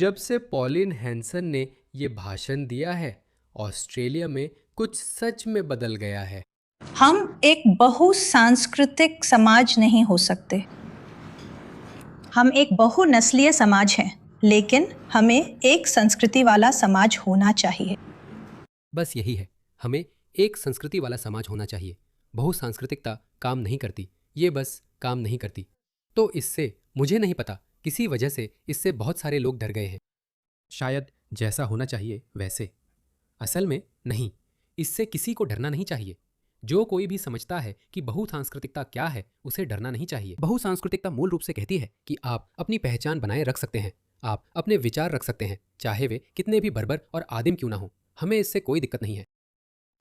जब से pollen Hansen ने ये भाषण दिया है, ऑस्ट्रेलिया में कुछ सच में बदल गया है। हम एक बहुसांस्कृतिक समाज नहीं हो सकते। हम एक बहुनस्लीय समाज हैं, लेकिन हमें एक संस्कृति वाला समाज होना चाहिए। बस यही है, हमें एक संस्कृति वाला समाज होना चाहिए। बहुसांस्कृतिकता काम नहीं करती, ये बस काम नहीं करती। तो इससे मुझे नहीं पता, किसी वजह से इससे बहुत सारे लोग डर गए हैं। शायद जैसा होना चाहिए वैसे। असल में नहीं, इससे किसी को डरना नहीं चाहिए। जो कोई भी समझता है कि बहुसांस्कृतिकता क्या है, उसे डरना नहीं चाहिए। बहुसांस्कृतिकता मूल रूप से कहती है कि आप अपनी पहचान बनाए रख सकते हैं, आप अपने विचार रख सकते हैं, चाहे वे कितने भी बर्बर और आदिम क्यों ना हो। हमें इससे कोई दिक्कत नहीं है।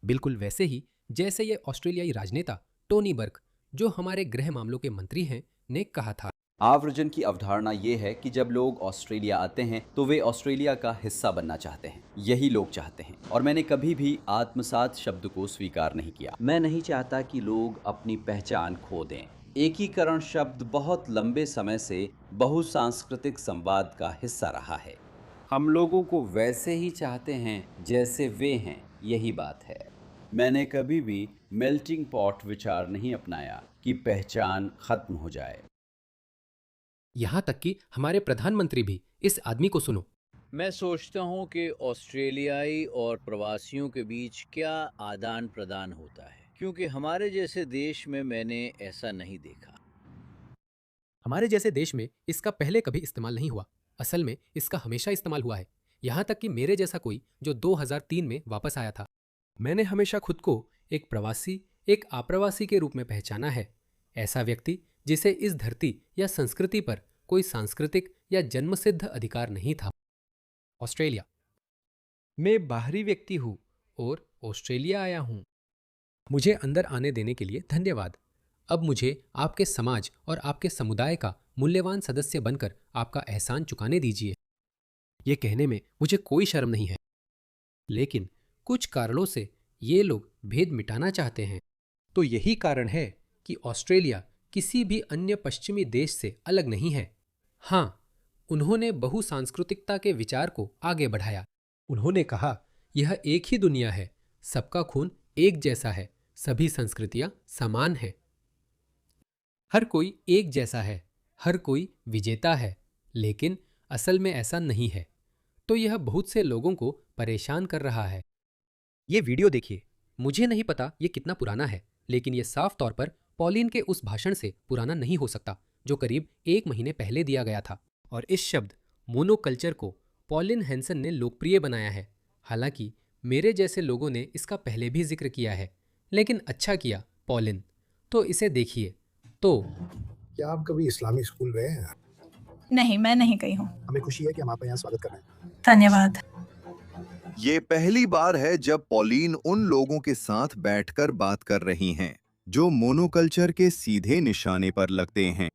बिल्कुल वैसे ही जैसे ये ऑस्ट्रेलियाई राजनेता टोनी बर्क, जो हमारे गृह मामलों के मंत्री हैं, ने कहा था। आव्रजन की अवधारणा ये है कि जब लोग ऑस्ट्रेलिया आते हैं तो वे ऑस्ट्रेलिया का हिस्सा बनना चाहते हैं। यही लोग चाहते हैं और मैंने कभी भी आत्मसात शब्द को स्वीकार नहीं किया। मैं नहीं चाहता कि लोग अपनी पहचान खो दें। एकीकरण शब्द बहुत लंबे समय से बहुसांस्कृतिक संवाद का हिस्सा रहा है। हम लोगों को वैसे ही चाहते हैं जैसे वे हैं, यही बात है। मैंने कभी भी मेल्टिंग पॉट विचार नहीं अपनाया कि पहचान खत्म हो जाए। यहाँ तक कि हमारे प्रधानमंत्री भी, इस आदमी को सुनो। मैं सोचता हूँ कि ऑस्ट्रेलियाई और प्रवासियों के बीच क्या आदान प्रदान होता है, क्योंकि हमारे जैसे देश में मैंने ऐसा नहीं देखा। हमारे जैसे देश में इसका पहले कभी इस्तेमाल नहीं हुआ। असल में इसका हमेशा इस्तेमाल हुआ है। यहाँ तक कि मेरे जैसा कोई जो 2003 में वापस आया था, मैंने हमेशा खुद को एक प्रवासी, एक आप्रवासी के रूप में पहचाना है। ऐसा व्यक्ति जिसे इस धरती या संस्कृति पर कोई सांस्कृतिक या जन्मसिद्ध अधिकार नहीं था। ऑस्ट्रेलिया मैं बाहरी व्यक्ति हूँ और ऑस्ट्रेलिया आया हूँ। मुझे अंदर आने देने के लिए धन्यवाद। अब मुझे आपके समाज और आपके समुदाय का मूल्यवान सदस्य बनकर आपका एहसान चुकाने दीजिए। ये कहने में मुझे कोई शर्म नहीं है, लेकिन कुछ कारणों से ये लोग भेद मिटाना चाहते हैं। तो यही कारण है कि ऑस्ट्रेलिया किसी भी अन्य पश्चिमी देश से अलग नहीं है। हाँ, उन्होंने बहुसांस्कृतिकता के विचार को आगे बढ़ाया। उन्होंने कहा, यह एक ही दुनिया है, सबका खून एक जैसा है, सभी संस्कृतियां समान हैं, हर कोई एक जैसा है, हर कोई विजेता है। लेकिन असल में ऐसा नहीं है। तो यह बहुत से लोगों को परेशान कर रहा है। ये वीडियो देखिए। मुझे नहीं पता ये कितना पुराना है, लेकिन ये साफ तौर पर पॉलिन के उस भाषण से पुराना नहीं हो सकता, जो करीब 1 महीने पहले दिया गया था। और इस शब्द मोनोकल्चर को पॉलिन हैंसन ने लोकप्रिय बनाया है। हालांकि मेरे जैसे लोगों ने इसका पहले भी जिक्र किया है, लेकिन अच्छा किया पॉलिन। तो इसे देखिए। तो क्या आप कभी इस्लामी स्कूल गए हैं? नहीं, मैं नहीं गई हूँ। हमें खुशी है कि हम आपका यहाँ स्वागत कर रहे हैं। धन्यवाद। ये पहली बार है जब पॉलीन उन लोगों के साथ बैठकर बात कर रही हैं जो मोनोकल्चर के सीधे निशाने पर लगते हैं।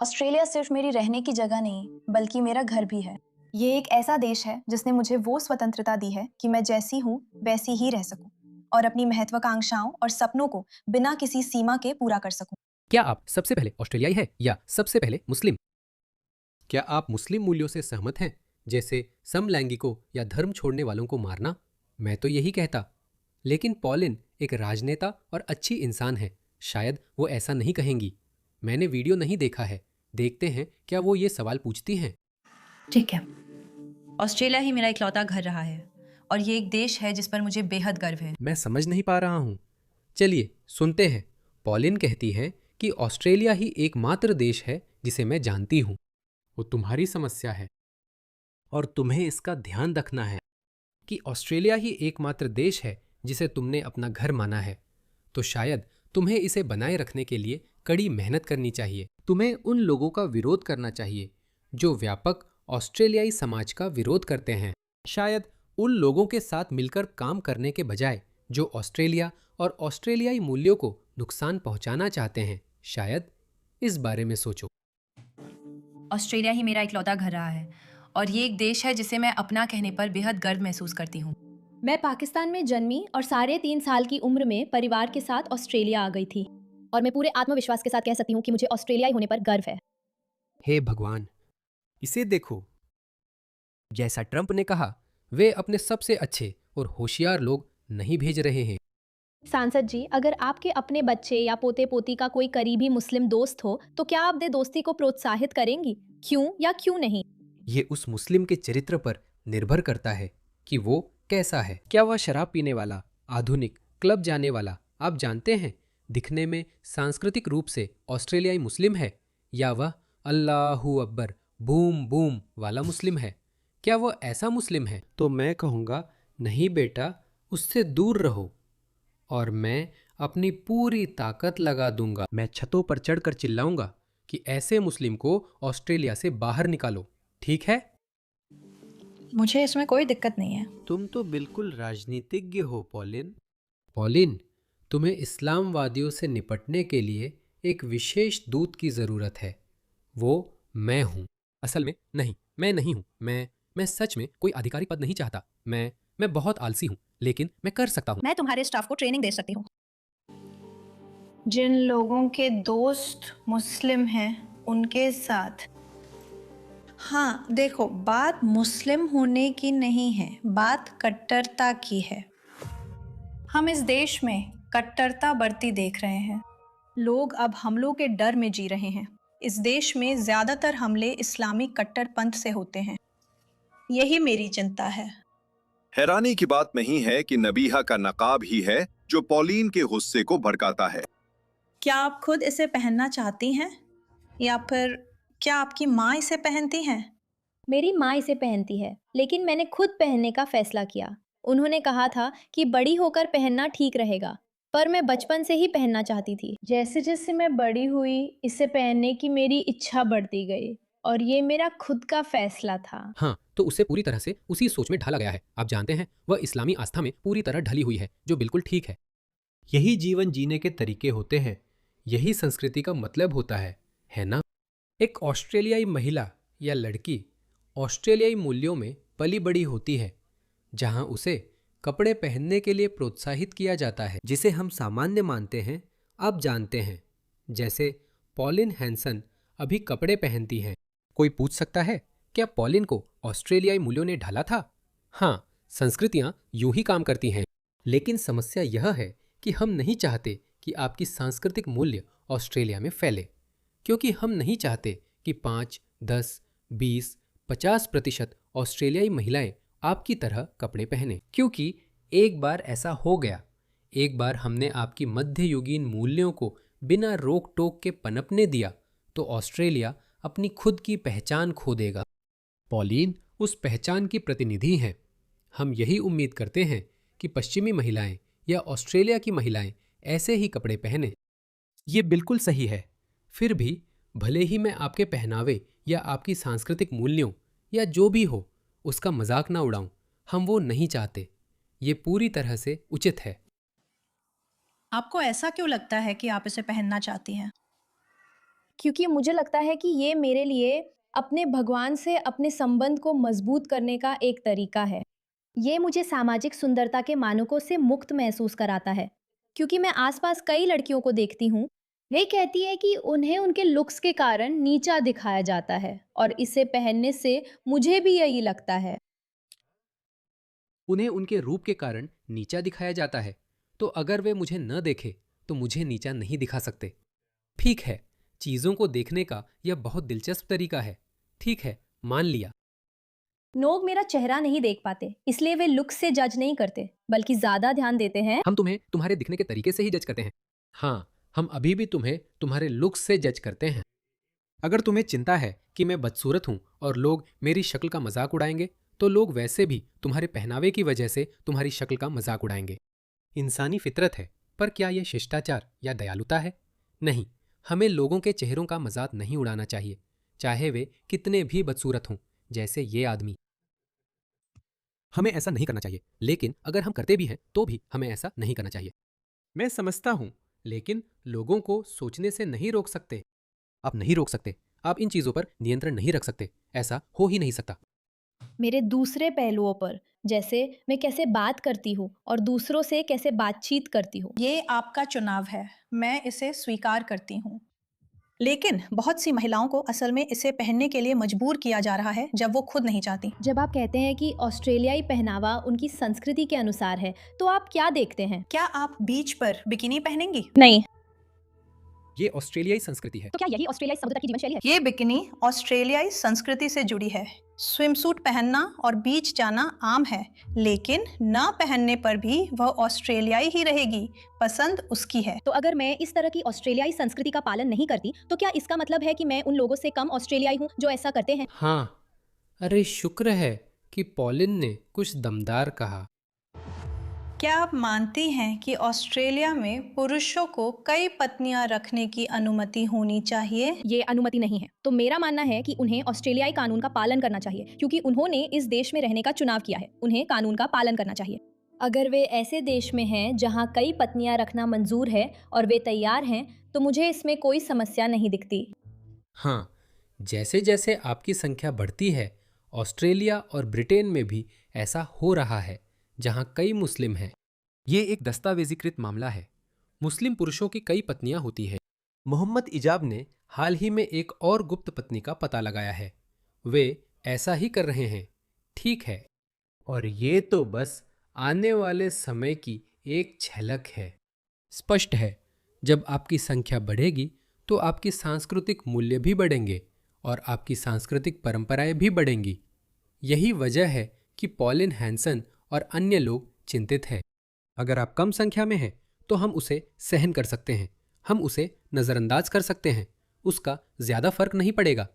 ऑस्ट्रेलिया सिर्फ मेरी रहने की जगह नहीं, बल्कि मेरा घर भी है। ये एक ऐसा देश है जिसने मुझे वो स्वतंत्रता दी है कि मैं जैसी हूँ वैसी ही रह सकूं और अपनी महत्वाकांक्षाओं और सपनों को बिना किसी सीमा के पूरा कर सकूं। क्या आप सबसे पहले ऑस्ट्रेलियाई हैं या सबसे पहले मुस्लिम? क्या आप मुस्लिम मूल्यों से सहमत हैं, जैसे समलैंगिकों या धर्म छोड़ने वालों को मारना? मैं तो यही कहता। लेकिन पॉलिन एक राजनेता और अच्छी इंसान है, शायद वो ऐसा नहीं कहेंगी। मैंने वीडियो नहीं देखा है, देखते हैं क्या वो ये सवाल पूछती हैं। ठीक है। ऑस्ट्रेलिया ही मेरा इकलौता घर रहा है और ये एक देश है जिस पर मुझे बेहद गर्व है। मैं समझ नहीं पा रहा हूँ। चलिए सुनते हैं। पॉलिन कहती है कि ऑस्ट्रेलिया ही एकमात्र देश है जिसे मैं जानती हूँ। वो तुम्हारी समस्या है और तुम्हें इसका ध्यान रखना है कि ऑस्ट्रेलिया ही एकमात्र देश है जिसे तुमने अपना घर माना है। तो शायद तुम्हें इसे बनाए रखने के लिए कड़ी मेहनत करनी चाहिए। तुम्हें उन लोगों का विरोध करना चाहिए जो व्यापक ऑस्ट्रेलियाई समाज का विरोध करते हैं। शायद उन लोगों के साथ मिलकर काम करने के बजाय जो ऑस्ट्रेलिया और ऑस्ट्रेलियाई मूल्यों को नुकसान पहुंचाना चाहते हैं। शायद इस बारे में सोचो। ऑस्ट्रेलिया ही मेरा इकलौता घर रहा है और ये एक देश है जिसे मैं अपना कहने पर बेहद गर्व महसूस करती हूँ। मैं पाकिस्तान में जन्मी और 3.5 साल की उम्र में परिवार के साथ ऑस्ट्रेलिया आ गई थी और मैं पूरे आत्मविश्वास के साथ कह सकती हूँ कि मुझे ऑस्ट्रेलियाई होने पर गर्व है। हे भगवान, इसे देखो। जैसा ट्रंप ने कहा, वे अपने सबसे अच्छे और होशियार लोग नहीं भेज रहे हैं। सांसद जी, अगर आपके अपने बच्चे या पोते पोती का कोई करीबी मुस्लिम दोस्त हो तो क्या आप दे दोस्ती को प्रोत्साहित करेंगी? क्यों या क्यों नहीं? ये उस मुस्लिम के चरित्र पर निर्भर करता है कि वो कैसा है। क्या वह शराब पीने वाला, आधुनिक, क्लब जाने वाला, आप जानते हैं, दिखने में सांस्कृतिक रूप से ऑस्ट्रेलियाई मुस्लिम है, या वह अल्लाहू अकबर बूम बूम वाला मुस्लिम है? क्या वह ऐसा मुस्लिम है? तो मैं कहूँगा, नहीं बेटा, उससे दूर रहो। और मैं अपनी पूरी ताकत लगा दूंगा। मैं छतों पर चढ़कर चिल्लाऊंगा कि ऐसे मुस्लिम को ऑस्ट्रेलिया से बाहर निकालो। ठीक है? मुझे इसमें कोई दिक्कत नहीं है। तुम तो बिल्कुल राजनीतिज्ञ हो, पॉलिन। पॉलिन, तुम्हें इस्लामवादियों से निपटने के लिए एक विशेष दूत की जरूरत है। वो मैं हूँ। असल में नहीं, मैं नहीं हूँ। मैं सच में कोई आधिकारिक पद नहीं चाहता। मैं बहुत आलसी हूँ, लेकिन मैं कर सकता हूँ। मैं तुम्हारे स्टाफ को ट्रेनिंग दे सकती हूँ। जिन लोगों के दोस्त मुस्लिम हैं उनके साथ। हाँ देखो, बात मुस्लिम होने की नहीं है, बात कट्टरता की है। हम इस देश में कट्टरता बढ़ती देख रहे हैं। लोग अब हमलों के डर में जी रहे हैं। इस देश में ज्यादातर हमले इस्लामी कट्टरपंथ से होते हैं। यही मेरी चिंता है। हैरानी की बात नहीं है कि नबीहा का नकाब ही है जो पॉलीन के गुस्से को भड़काता है। क्या आप खुद इसे पहनना चाहती हैं, या फिर क्या आपकी माँ इसे पहनती हैं? मेरी माँ इसे पहनती है, लेकिन मैंने खुद पहनने का फैसला किया। उन्होंने कहा था कि बड़ी होकर पहनना ठीक रहेगा, पर मैं बचपन से ही पहनना चाहती थी। जैसे जैसे मैं बड़ी हुई, इसे पहनने की मेरी इच्छा बढ़ती गई, और ये मेरा खुद का फैसला था। हाँ, तो उसे पूरी तरह से उसी सोच में ढाला गया है। आप जानते हैं, वह इस्लामी आस्था में पूरी तरह ढली हुई है, जो बिल्कुल ठीक है। यही जीवन जीने के तरीके होते हैं, यही संस्कृति का मतलब होता है ना? एक ऑस्ट्रेलियाई महिला या लड़की ऑस्ट्रेलियाई मूल्यों में पली बड़ी होती है, जहां उसे कपड़े पहनने के लिए प्रोत्साहित किया जाता है जिसे हम सामान्य मानते हैं। आप जानते हैं, जैसे पॉलिन हैंसन अभी कपड़े पहनती हैं। कोई पूछ सकता है, क्या पॉलिन को ऑस्ट्रेलियाई मूल्यों ने ढाला था? हाँ, संस्कृतियां यूं ही काम करती हैं। लेकिन समस्या यह है कि हम नहीं चाहते कि आपकी सांस्कृतिक मूल्य ऑस्ट्रेलिया में फैले, क्योंकि हम नहीं चाहते कि 5, 10, 20, 50% ऑस्ट्रेलियाई महिलाएं आपकी तरह कपड़े पहने। क्योंकि एक बार ऐसा हो गया, एक बार हमने आपकी मध्ययुगीन मूल्यों को बिना रोक टोक के पनपने दिया, तो ऑस्ट्रेलिया अपनी खुद की पहचान खो देगा। पॉलीन उस पहचान की प्रतिनिधि हैं। हम यही उम्मीद करते हैं कि पश्चिमी महिलाएं या ऑस्ट्रेलिया की महिलाएं ऐसे ही कपड़े पहने। ये बिल्कुल सही है। फिर भी भले ही मैं आपके पहनावे या आपकी सांस्कृतिक मूल्यों या जो भी हो उसका मजाक ना उड़ाऊं, हम वो नहीं चाहते। ये पूरी तरह से उचित है। आपको ऐसा क्यों लगता है कि आप इसे पहनना चाहती हैं? क्योंकि मुझे लगता है कि ये मेरे लिए अपने भगवान से अपने संबंध को मजबूत करने का एक तरीका है। ये मुझे सामाजिक सुंदरता के मानकों से मुक्त महसूस कराता है, क्योंकि मैं आसपास कई लड़कियों को देखती हूँ, वे कहती है कि उन्हें उनके लुक्स के कारण नीचा दिखाया जाता है, और इसे पहनने से मुझे भी यही लगता है। उन्हें उनके रूप के कारण नीचा दिखाया जाता है, तो अगर वे मुझे न देखे तो मुझे नीचा नहीं दिखा सकते। ठीक है, चीजों को देखने का यह बहुत दिलचस्प तरीका है। ठीक है, मान लिया। लोग मेरा चेहरा नहीं देख पाते, इसलिए वे लुक से जज नहीं करते, बल्कि ज्यादा ध्यान देते हैं। हम तुम्हें तुम्हारे दिखने के तरीके से ही जज करते हैं। हाँ, हम अभी भी तुम्हें तुम्हारे लुक्स से जज करते हैं। अगर तुम्हें चिंता है कि मैं बदसूरत हूं और लोग मेरी शक्ल का मजाक उड़ाएंगे, तो लोग वैसे भी तुम्हारे पहनावे की वजह से तुम्हारी शक्ल का मजाक उड़ाएंगे। इंसानी फितरत है, पर क्या यह शिष्टाचार या दयालुता है? नहीं, हमें लोगों के चेहरों का मजाक नहीं उड़ाना चाहिए, चाहे वे कितने भी बदसूरत हों, जैसे ये आदमी। हमें ऐसा नहीं करना चाहिए, लेकिन अगर हम करते भी हैं तो भी हमें ऐसा नहीं करना चाहिए। मैं समझता हूं, लेकिन लोगों को सोचने से नहीं रोक सकते। आप नहीं रोक सकते, आप इन चीजों पर नियंत्रण नहीं रख सकते। ऐसा हो ही नहीं सकता। मेरे दूसरे पहलुओं पर, जैसे मैं कैसे बात करती हूँ और दूसरों से कैसे बातचीत करती हूँ। ये आपका चुनाव है, मैं इसे स्वीकार करती हूँ। लेकिन बहुत सी महिलाओं को असल में इसे पहनने के लिए मजबूर किया जा रहा है जब वो खुद नहीं चाहती। जब आप कहते हैं कि ऑस्ट्रेलियाई पहनावा उनकी संस्कृति के अनुसार है, तो आप क्या देखते हैं? क्या आप बीच पर बिकिनी पहनेंगी? नहीं। ये ऑस्ट्रेलियाई संस्कृति है। तो क्या यही ऑस्ट्रेलियाई सभ्यता की जीवन शैली है? ये बिकिनी ऑस्ट्रेलियाई संस्कृति से जुड़ी है। स्विमसूट पहनना और बीच जाना आम है, लेकिन ना पहनने पर भी वह ऑस्ट्रेलियाई ही रहेगी। पसंद उसकी है। तो अगर मैं इस तरह की ऑस्ट्रेलियाई संस्कृति का पालन नहीं करती, तो क्या इसका मतलब है कि मैं उन लोगों से कम ऑस्ट्रेलियाई हूँ जो ऐसा करते हैं? हाँ, अरे शुक्र है कि पॉलिन ने कुछ दमदार कहा। क्या आप मानती हैं कि ऑस्ट्रेलिया में पुरुषों को कई पत्नियां रखने की अनुमति होनी चाहिए? ये अनुमति नहीं है। तो मेरा मानना है कि उन्हें ऑस्ट्रेलियाई कानून का पालन करना चाहिए, क्योंकि उन्होंने इस देश में रहने का चुनाव किया है। उन्हें कानून का पालन करना चाहिए। अगर वे ऐसे देश में हैं जहां कई पत्नियां रखना मंजूर है और वे तैयार हैं, तो मुझे इसमें कोई समस्या नहीं दिखती। हाँ, जैसे जैसे आपकी संख्या बढ़ती है, ऑस्ट्रेलिया और ब्रिटेन में भी ऐसा हो रहा है जहां कई मुस्लिम हैं। ये एक दस्तावेजीकृत मामला है। मुस्लिम पुरुषों की कई पत्नियां होती हैं। मोहम्मद इजाब ने हाल ही में एक और गुप्त पत्नी का पता लगाया है। वे ऐसा ही कर रहे हैं। ठीक है, और ये तो बस आने वाले समय की एक झलक है। स्पष्ट है, जब आपकी संख्या बढ़ेगी तो आपकी सांस्कृतिक मूल्य भी बढ़ेंगे और आपकी सांस्कृतिक परंपराएं भी बढ़ेंगी। यही वजह है कि पॉलिन हैंसन और अन्य लोग चिंतित हैं। अगर आप कम संख्या में हैं तो हम उसे सहन कर सकते हैं, हम उसे नज़रअंदाज कर सकते हैं, उसका ज़्यादा फर्क नहीं पड़ेगा।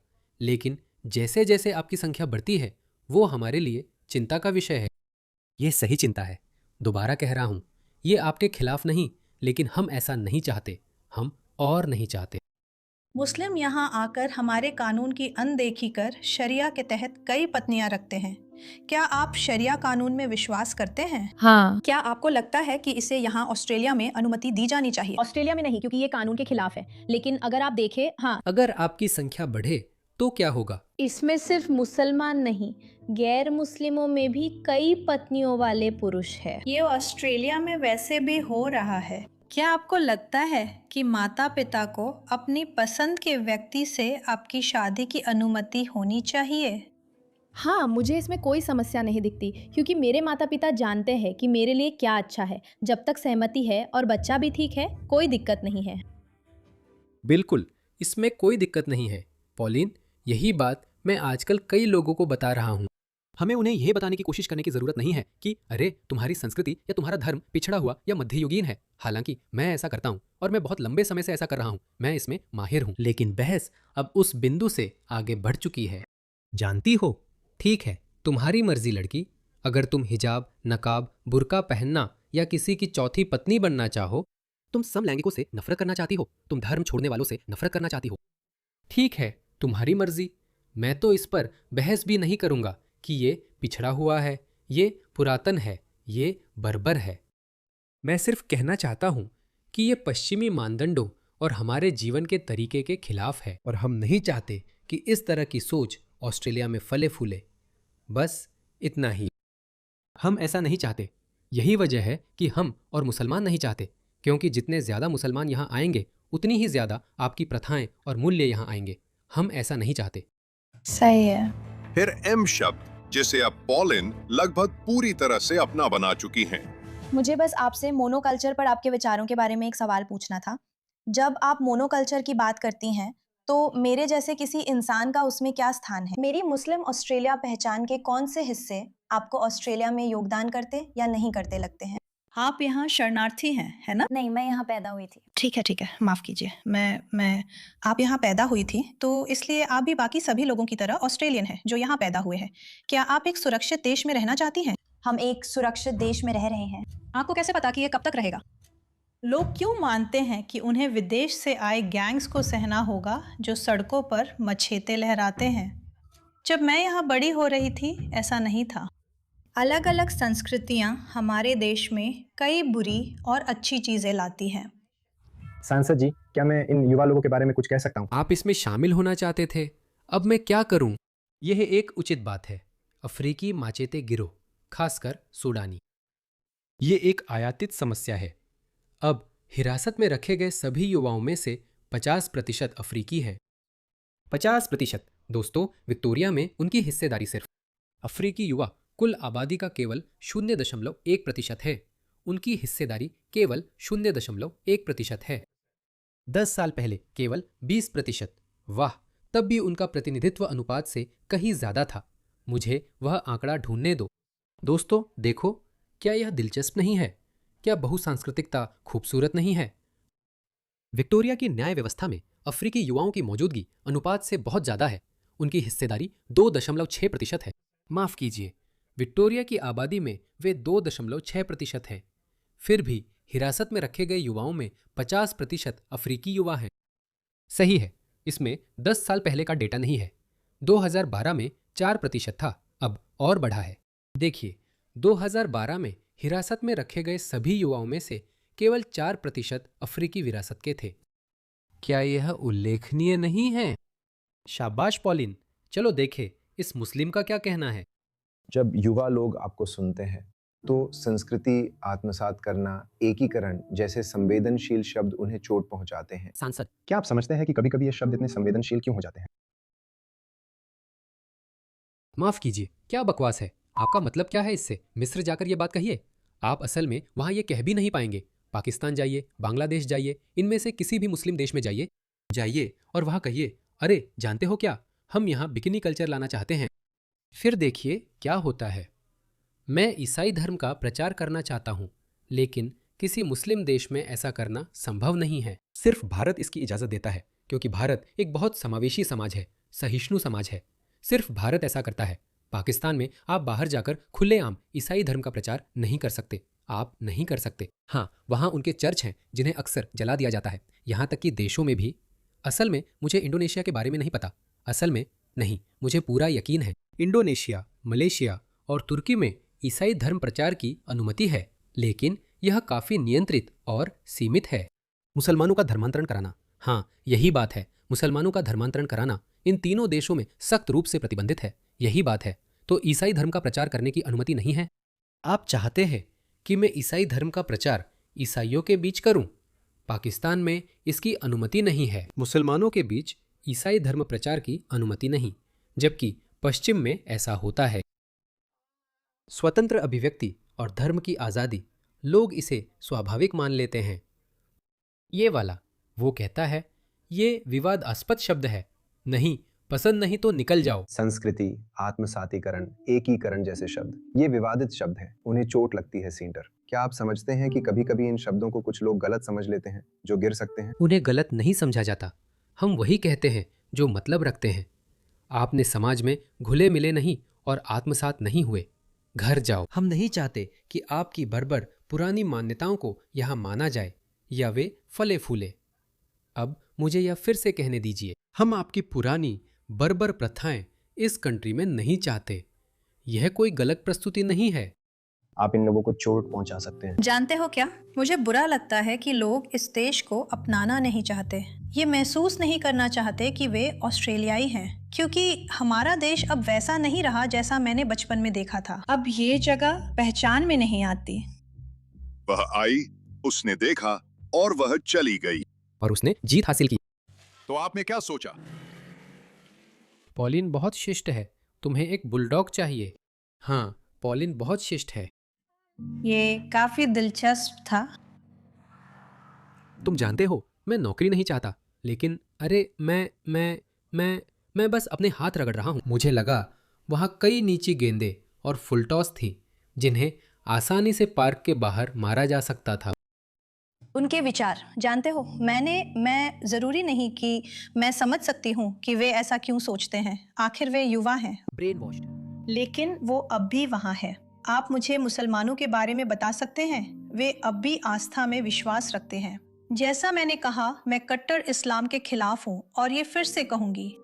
लेकिन जैसे जैसे आपकी संख्या बढ़ती है, वो हमारे लिए चिंता का विषय है। ये सही चिंता है। दोबारा कह रहा हूँ, ये आपके खिलाफ नहीं, लेकिन हम ऐसा नहीं चाहते। हम और नहीं चाहते। मुस्लिम यहाँ आकर हमारे कानून की अनदेखी कर शरिया के तहत कई पत्नियां रखते हैं। क्या आप शरिया कानून में विश्वास करते हैं? हाँ। क्या आपको लगता है कि इसे यहाँ ऑस्ट्रेलिया में अनुमति दी जानी चाहिए? ऑस्ट्रेलिया में नहीं, क्योंकि ये कानून के खिलाफ है। लेकिन अगर आप देखें, हाँ, अगर आपकी संख्या बढ़े तो क्या होगा? इसमें सिर्फ मुसलमान नहीं, गैर मुस्लिमों में भी कई पत्नियों वाले पुरुष हैं। ये ऑस्ट्रेलिया में वैसे भी हो रहा है। क्या आपको लगता है कि माता पिता को अपनी पसंद के व्यक्ति से आपकी शादी की अनुमति होनी चाहिए? हाँ, मुझे इसमें कोई समस्या नहीं दिखती, क्योंकि मेरे माता पिता जानते हैं कि मेरे लिए क्या अच्छा है। जब तक सहमति है और बच्चा भी ठीक है, कोई दिक्कत नहीं है। बिल्कुल, इसमें कोई दिक्कत नहीं है। पॉलिन, यही बात मैं आजकल कई लोगों को बता रहा हूँ। हमें उन्हें यह बताने की कोशिश करने की जरूरत नहीं है कि अरे तुम्हारी संस्कृति या तुम्हारा धर्म पिछड़ा हुआ या मध्ययुगीन है। हालांकि मैं ऐसा करता हूँ और मैं बहुत लंबे समय से ऐसा कर रहा हूँ। मैं इसमें माहिर हूँ। लेकिन बहस अब उस बिंदु से आगे बढ़ चुकी है। जानती हो, ठीक है, तुम्हारी मर्जी लड़की। अगर तुम हिजाब, नकाब, बुर्का पहनना या किसी की चौथी पत्नी बनना चाहो, तुम समलैंगिकों से नफरत करना चाहती हो, तुम धर्म छोड़ने वालों से नफरत करना चाहती हो, ठीक है, तुम्हारी मर्जी। मैं तो इस पर बहस भी नहीं करूंगा कि ये पिछड़ा हुआ है, ये पुरातन है, ये बर्बर है। मैं सिर्फ कहना चाहता हूं कि ये पश्चिमी मानदंडों और हमारे जीवन के तरीके के खिलाफ है और हम नहीं चाहते कि इस तरह की सोच ऑस्ट्रेलिया में फले फूले। बस इतना ही। हम ऐसा नहीं चाहते। यही वजह है कि हम और मुसलमान नहीं चाहते, क्योंकि जितने ज़्यादा मुसलमान यहाँ आएंगे उतनी ही ज़्यादा आपकी प्रथाएं और मूल्य यहाँ आएंगे। हम ऐसा नहीं चाहते। सही है। फिर एम शब्द, जिसे अब पॉलिन लगभग पूरी तरह से अपना बना चुकी हैं। मुझे बस आपसे मोनोकल्चर पर आपके विचारों के बारे में एक सवाल पूछना था। जब आप मोनोकल्चर की बात करती हैं, तो मेरे जैसे किसी इंसान का उसमें क्या स्थान है? मेरी मुस्लिम ऑस्ट्रेलिया पहचान के कौन से हिस्से आपको ऑस्ट्रेलिया में योगदान करते या नहीं करते लगते हैं? आप यहाँ शरणार्थी हैं, है ना? नहीं, मैं यहाँ पैदा हुई थी। ठीक है, माफ़ कीजिए। मैं आप यहाँ पैदा हुई थी, तो इसलिए आप भी बाकी सभी लोगों की तरह ऑस्ट्रेलियन हैं जो यहाँ पैदा हुए हैं। क्या आप एक सुरक्षित देश में रहना चाहती हैं? हम एक सुरक्षित देश में रह रहे हैं। आपको कैसे पता कि ये कब तक रहेगा? लोग क्यों मानते हैं कि उन्हें विदेश से आए गैंग्स को सहना होगा जो सड़कों पर मछेते लहराते हैं? जब मैं यहाँ बड़ी हो रही थी, ऐसा नहीं था। अलग अलग संस्कृतियाँ हमारे देश में कई बुरी और अच्छी चीज़ें लाती हैं। सांसद जी, क्या मैं इन युवा लोगों के बारे में कुछ कह सकता हूँ? आप इसमें शामिल होना चाहते थे, अब मैं क्या करूं? यह एक उचित बात है। अफ्रीकी माचेते गिरोह, खासकर सूडानी, ये एक आयातित समस्या है। अब हिरासत में रखे गए सभी युवाओं में से 50% अफ्रीकी है। 50%। दोस्तों, विक्टोरिया में उनकी हिस्सेदारी सिर्फ अफ्रीकी युवा कुल आबादी का केवल 0.1% है। उनकी हिस्सेदारी केवल 0.1% है। 10 साल पहले केवल 20%। वाह, तब भी उनका प्रतिनिधित्व अनुपात से कहीं ज्यादा था। मुझे वह आंकड़ा ढूंढने दो। दोस्तों देखो, क्या यह दिलचस्प नहीं है? क्या बहुसांस्कृतिकता खूबसूरत नहीं है? विक्टोरिया की न्याय व्यवस्था में अफ्रीकी युवाओं की मौजूदगी अनुपात से बहुत ज्यादा है। उनकी हिस्सेदारी 2.6% है। माफ कीजिए, विक्टोरिया की आबादी में वे 2.6% हैं। फिर भी हिरासत में रखे गए युवाओं में 50% अफ्रीकी युवा हैं। सही है, इसमें 10 साल पहले का डेटा नहीं है। 2012 में 4% था, अब और बढ़ा है। देखिए, 2012 में हिरासत में रखे गए सभी युवाओं में से केवल 4% अफ्रीकी विरासत के थे। क्या यह उल्लेखनीय नहीं है? शाबाश पॉलिन, चलो देखें इस मुस्लिम का क्या कहना है। जब युवा लोग आपको सुनते हैं तो संस्कृति आत्मसात करना, एकीकरण जैसे संवेदनशील शब्द उन्हें चोट पहुंचाते हैं। सांसद, क्या आप समझते हैं कि कभी-कभी ये शब्द इतने संवेदनशील क्यों हो जाते हैं? माफ कीजिए, क्या बकवास है? आपका मतलब क्या है इससे? मिस्र जाकर ये बात कहिए। आप असल में वहां ये कह भी नहीं पाएंगे। पाकिस्तान जाइए, बांग्लादेश जाइए, इनमें से किसी भी मुस्लिम देश में जाइए और वहां कहिए, अरे जानते हो क्या, हम यहाँ बिकिनी कल्चर लाना चाहते हैं। फिर देखिए क्या होता है। मैं ईसाई धर्म का प्रचार करना चाहता हूँ, लेकिन किसी मुस्लिम देश में ऐसा करना संभव नहीं है। सिर्फ भारत इसकी इजाज़त देता है, क्योंकि भारत एक बहुत समावेशी समाज है, सहिष्णु समाज है। सिर्फ भारत ऐसा करता है। पाकिस्तान में आप बाहर जाकर खुलेआम ईसाई धर्म का प्रचार नहीं कर सकते। आप नहीं कर सकते। हाँ, वहाँ उनके चर्च हैं जिन्हें अक्सर जला दिया जाता है, यहाँ तक कि देशों में भी। असल में मुझे इंडोनेशिया के बारे में नहीं पता। असल में नहीं, मुझे पूरा यकीन है इंडोनेशिया, मलेशिया और तुर्की में ईसाई धर्म प्रचार की अनुमति है, लेकिन यह काफ़ी नियंत्रित और सीमित है। मुसलमानों का धर्मांतरण कराना, हाँ यही बात है, मुसलमानों का धर्मांतरण कराना इन तीनों देशों में सख्त रूप से प्रतिबंधित है। यही बात है। तो ईसाई धर्म का प्रचार करने की अनुमति नहीं है। आप चाहते हैं कि मैं ईसाई धर्म का प्रचार ईसाइयों के बीच करूं? पाकिस्तान में इसकी अनुमति नहीं है। मुसलमानों के बीच ईसाई धर्म प्रचार की अनुमति नहीं, जबकि पश्चिम में ऐसा होता है। स्वतंत्र अभिव्यक्ति और धर्म की आज़ादी, लोग इसे स्वाभाविक मान लेते हैं। ये वाला, वो कहता है ये विवादास्पद शब्द है, नहीं पसंद नहीं तो निकल जाओ। संस्कृति, आत्मसातीकरण, एकीकरण जैसे शब्द ये विवादित शब्द हैं, उन्हें चोट लगती है सींटर। क्या आप समझते हैं कि कभी-कभी इन शब्दों को कुछ लोग गलत समझ लेते हैं, जो गिर सकते हैं? उन्हें गलत नहीं समझा जाता। हम वही कहते हैं जो मतलब रखते हैं। आपने समाज में घुले मिले नहीं और आत्मसात नहीं हुए। घर जाओ। हम नहीं चाहते कि आपकी बर्बर पुरानी मान्यताओं को यहाँ माना जाए या वे फले फूले। अब मुझे यह फिर से कहने दीजिए, हम आपकी पुरानी बर्बर प्रथाएं इस कंट्री में नहीं चाहते। यह कोई गलत प्रस्तुति नहीं है। आप इन लोगों को चोट पहुंचा सकते हैं। जानते हो क्या, मुझे बुरा लगता है कि लोग इस देश को अपनाना नहीं चाहते। ये महसूस नहीं करना चाहते कि वे ऑस्ट्रेलियाई हैं, क्योंकि हमारा देश अब वैसा नहीं रहा जैसा मैंने बचपन में देखा था। अब ये जगह पहचान में नहीं आती। वह आई, उसने देखा और वह चली गई। और उसने जीत हासिल की। तो आपने क्या सोचा? पॉलिन बहुत शिष्ट है, तुम्हें एक बुलडॉग चाहिए। हाँ, पॉलिन बहुत शिष्ट है। ये काफी दिलचस्प था। तुम जानते हो, मैं नौकरी नहीं चाहता, लेकिन अरे मैं बस अपने हाथ रगड़ रहा हूँ। मुझे लगा वहाँ कई नीची गेंदें और फुलटॉस थी जिन्हें आसानी से पार्क के बाहर मारा जा सकता था। उनके विचार, जानते हो, मैं जरूरी नहीं कि मैं समझ सकती हूँ कि वे ऐसा क्यों सोचते हैं। आखिर वे युवा हैं, ब्रेन वॉश्ड। लेकिन वो अब भी वहाँ है। आप मुझे मुसलमानों के बारे में बता सकते हैं? वे अब भी आस्था में विश्वास रखते हैं। जैसा मैंने कहा, मैं कट्टर इस्लाम के खिलाफ हूँ और ये फिर से कहूंगी।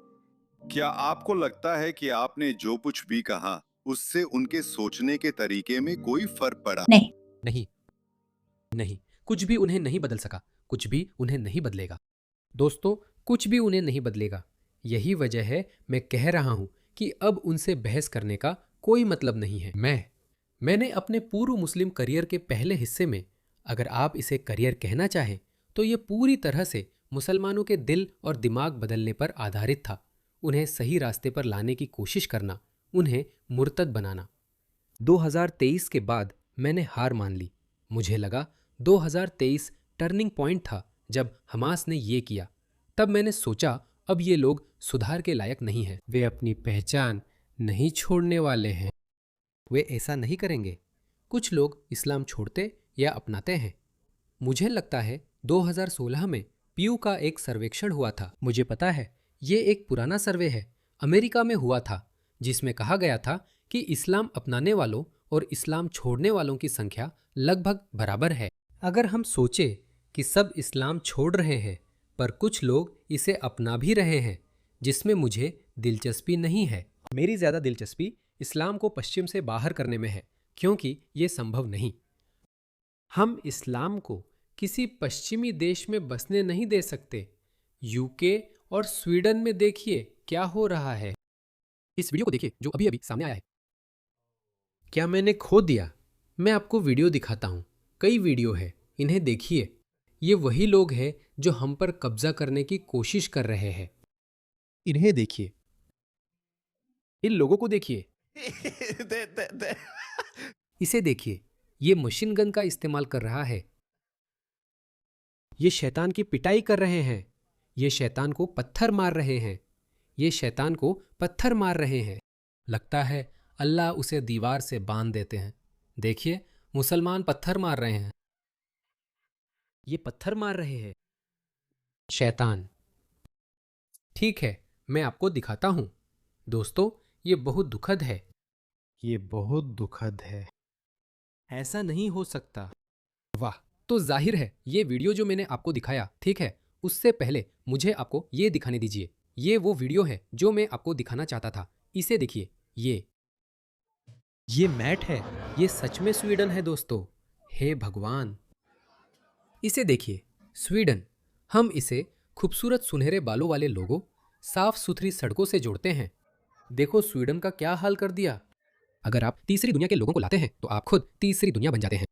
क्या आपको लगता है कि आपने जो कुछ भी कहा उससे उनके सोचने के तरीके में कोई फर्क पड़ा? नहीं, कुछ भी उन्हें नहीं बदल सका, कुछ भी उन्हें नहीं बदलेगा। दोस्तों, कुछ भी उन्हें नहीं बदलेगा। यही वजह है मैं कह रहा हूं कि अब उनसे बहस करने का कोई मतलब नहीं है। मैंने अपने पूर्व मुस्लिम करियर के पहले हिस्से में, अगर आप इसे करियर कहना चाहें, तो ये पूरी तरह से मुसलमानों के दिल और दिमाग बदलने पर आधारित था। उन्हें सही रास्ते पर लाने की कोशिश करना, उन्हें मुर्तद बनाना। 2023 के बाद मैंने हार मान ली। मुझे लगा 2023 टर्निंग पॉइंट था जब हमास ने ये किया। तब मैंने सोचा अब ये लोग सुधार के लायक नहीं हैं। वे अपनी पहचान नहीं छोड़ने वाले हैं। वे ऐसा नहीं करेंगे। कुछ लोग इस्लाम छोड़ते या अपनाते हैं। मुझे लगता है 2016 में पीयू का एक सर्वेक्षण हुआ था। मुझे पता है ये एक पुराना सर्वे है, अमेरिका में हुआ था, जिसमें कहा गया था कि इस्लाम अपनाने वालों और इस्लाम छोड़ने वालों की संख्या लगभग बराबर है। अगर हम सोचें कि सब इस्लाम छोड़ रहे हैं पर कुछ लोग इसे अपना भी रहे हैं, जिसमें मुझे दिलचस्पी नहीं है। मेरी ज़्यादा दिलचस्पी इस्लाम को पश्चिम से बाहर करने में है, क्योंकि ये संभव नहीं। हम इस्लाम को किसी पश्चिमी देश में बसने नहीं दे सकते। यूके और स्वीडन में देखिए क्या हो रहा है। इस वीडियो को देखिए जो अभी अभी सामने आया है। क्या मैंने खो दिया? मैं आपको वीडियो दिखाता हूँ। कई वीडियो है, इन्हें देखिए। ये वही लोग हैं जो हम पर कब्जा करने की कोशिश कर रहे हैं। इन्हें देखिए, इन लोगों को देखिए। इसे देखिए, ये मशीन गन का इस्तेमाल कर रहा है। ये शैतान की पिटाई कर रहे हैं। ये शैतान को पत्थर मार रहे हैं। ये शैतान को पत्थर मार रहे हैं। लगता है अल्लाह उसे दीवार से बांध देते हैं। देखिए, मुसलमान पत्थर मार रहे हैं। ये पत्थर मार रहे हैं। शैतान। ठीक है, मैं आपको दिखाता हूं। दोस्तों, ये बहुत दुखद है। ये बहुत दुखद है। ऐसा नहीं हो सकता। वाह, तो जाहिर है ये वीडियो जो मैंने आपको दिखाया, ठीक है, उससे पहले मुझे आपको ये दिखाने दीजिए। ये वो वीडियो है जो मैं आपको दिखाना चाहता था। इसे देखिए। ये मैट है। ये सच में स्वीडन है दोस्तों। हे भगवान। इसे देखिए, स्वीडन। हम इसे खूबसूरत सुनहरे बालों वाले लोगों, साफ सुथरी सड़कों से जोड़ते हैं। देखो स्वीडन का क्या हाल कर दिया। अगर आप तीसरी दुनिया के लोगों को लाते हैं तो आप खुद तीसरी दुनिया बन जाते हैं।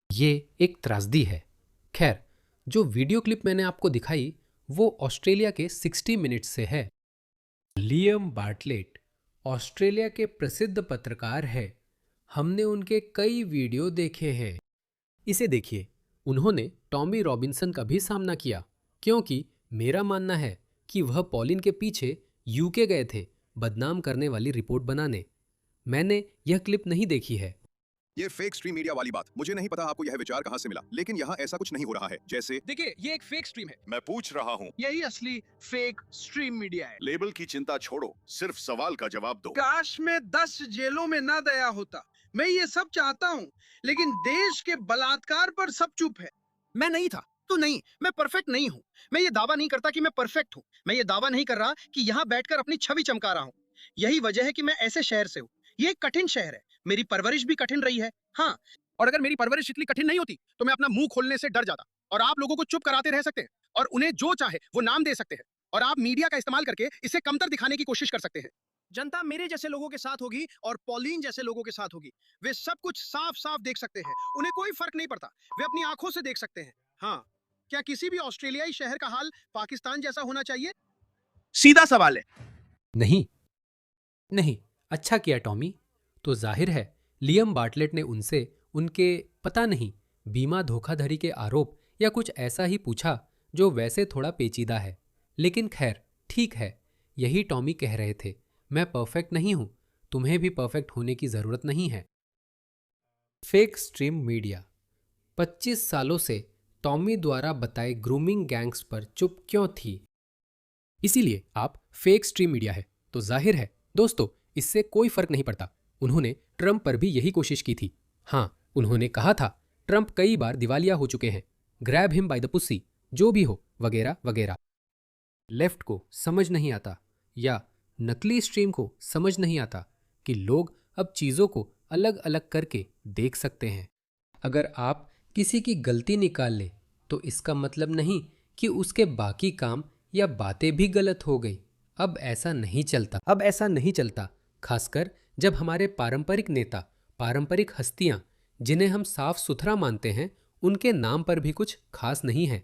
ये एक त्रासदी है। खैर, जो वीडियो क्लिप मैंने आपको दिखाई वो ऑस्ट्रेलिया के 60 मिनट्स से है। लियम बार्टलेट ऑस्ट्रेलिया के प्रसिद्ध पत्रकार है। हमने उनके कई वीडियो देखे हैं। इसे देखिए, उन्होंने टॉमी रॉबिन्सन का भी सामना किया, क्योंकि मेरा मानना है कि वह पॉलिन के पीछे यूके गए थे बदनाम करने वाली रिपोर्ट बनाने। मैंने यह क्लिप नहीं देखी है। ये फेक स्ट्रीम मीडिया वाली बात, मुझे नहीं पता आपको यह विचार कहाँ से मिला, लेकिन यहाँ ऐसा कुछ नहीं हो रहा है। जैसे देखिए, ये एक फेक स्ट्रीम है। मैं पूछ रहा हूँ, यही असली फेक स्ट्रीम मीडिया है। लेबल की चिंता छोड़ो, सिर्फ सवाल का जवाब दो। काश में 10 जेलों में ना दया होता। मैं ये सब चाहता हूँ, लेकिन देश के बलात्कार पर सब चुप है। मैं नहीं था तो नहीं, मैं परफेक्ट नहीं हूँ। मैं ये दावा नहीं करता कि मैं परफेक्ट हूँ। मैं ये दावा नहीं कर रहा कि यहाँ बैठकर अपनी छवि चमका रहा हूँ। यही वजह है कि मैं ऐसे शहर से हूँ। ये एक कठिन शहर है। मेरी परवरिश भी कठिन रही है। हाँ, और अगर मेरी परवरिश इतनी कठिन नहीं होती तो मैं अपना मुंह खोलने से डर जाता। और आप लोगों को चुप कराते रह सकते हैं और उन्हें जो चाहे वो नाम दे सकते हैं, और आप मीडिया का इस्तेमाल करके इसे कमतर दिखाने की कोशिश कर सकते हैं। जनता मेरे जैसे लोगों के साथ होगी और पॉलिन जैसे लोगों के साथ होगी। वे सब कुछ साफ साफ देख सकते हैं। उन्हें कोई फर्क नहीं पड़ता। वे अपनी आंखों से देख सकते हैं। हाँ, क्या किसी भी ऑस्ट्रेलियाई शहर का हाल पाकिस्तान जैसा होना चाहिए? सीधा सवाल है। नहीं, नहीं। अच्छा किया टॉमी। तो जाहिर है लियम बार्टलेट ने उनसे उनके पता नहीं बीमा धोखाधड़ी के आरोप या कुछ ऐसा ही पूछा, जो वैसे थोड़ा पेचीदा है। लेकिन खैर, ठीक है। यही टॉमी कह रहे थे, मैं परफेक्ट नहीं हूं, तुम्हें भी परफेक्ट होने की जरूरत नहीं है। Fake stream media. 25 सालों से टॉमी द्वारा बताए ग्रूमिंग गैंग्स पर चुप क्यों थी? इसीलिए आप फेक स्ट्रीम मीडिया है। तो जाहिर है दोस्तों, इससे कोई फर्क नहीं पड़ता। उन्होंने ट्रंप पर भी यही कोशिश की थी। हाँ, उन्होंने कहा था ट्रंप कई बार दिवालिया हो चुके हैं, ग्रैब हिम बाय द पुस्सी, जो भी हो, वगैरह वगैरह। लेफ्ट को समझ नहीं आता या नकली स्ट्रीम को समझ नहीं आता कि लोग अब चीज़ों को अलग अलग करके देख सकते हैं। अगर आप किसी की गलती निकाल ले तो इसका मतलब नहीं कि उसके बाकी काम या बातें भी गलत हो गई। अब ऐसा नहीं चलता। खासकर जब हमारे पारंपरिक नेता, पारंपरिक हस्तियां, जिन्हें हम साफ सुथरा मानते हैं, उनके नाम पर भी कुछ खास नहीं है।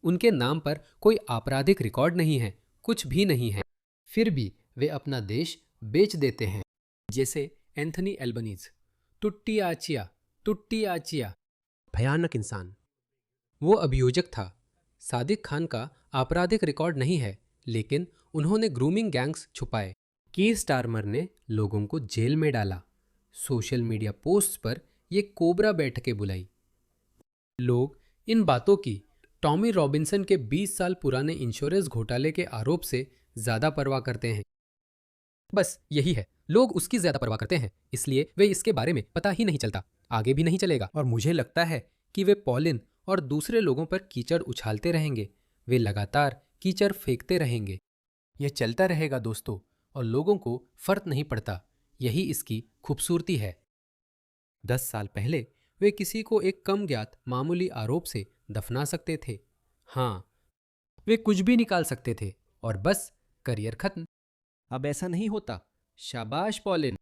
उनके नाम पर कोई आपराधिक रिकॉर्ड नहीं है, कुछ भी नहीं है, फिर भी वे अपना देश बेच देते हैं। जैसे एंथनी एल्बनीज, टुट्टी आचिया, भयानक इंसान। वो अभियोजक था। सादिक खान का आपराधिक रिकॉर्ड नहीं है, लेकिन उन्होंने ग्रूमिंग गैंग्स छुपाए। कीर स्टारमर ने लोगों को जेल में डाला। सोशल मीडिया पोस्ट्स पर ये कोबरा बैठकें बुलाई। लोग इन बातों की टॉमी रॉबिन्सन के 20 साल पुराने इंश्योरेंस घोटाले के आरोप से ज्यादा परवाह करते हैं। बस यही है, लोग उसकी ज्यादा परवाह करते हैं, इसलिए वे इसके बारे में पता ही नहीं चलता, आगे भी नहीं चलेगा। और मुझे लगता है कि वे पॉलिन और दूसरे लोगों पर कीचड़ उछालते रहेंगे। वे लगातार कीचड़ फेंकते रहेंगे। यह चलता रहेगा दोस्तों, और लोगों को फर्क नहीं पड़ता। यही इसकी खूबसूरती है। 10 साल पहले वे किसी को एक कम ज्ञात मामूली आरोप से दफना सकते थे। हाँ, वे कुछ भी निकाल सकते थे और बस करियर खत्म। अब ऐसा नहीं होता। शाबाश पॉलिन।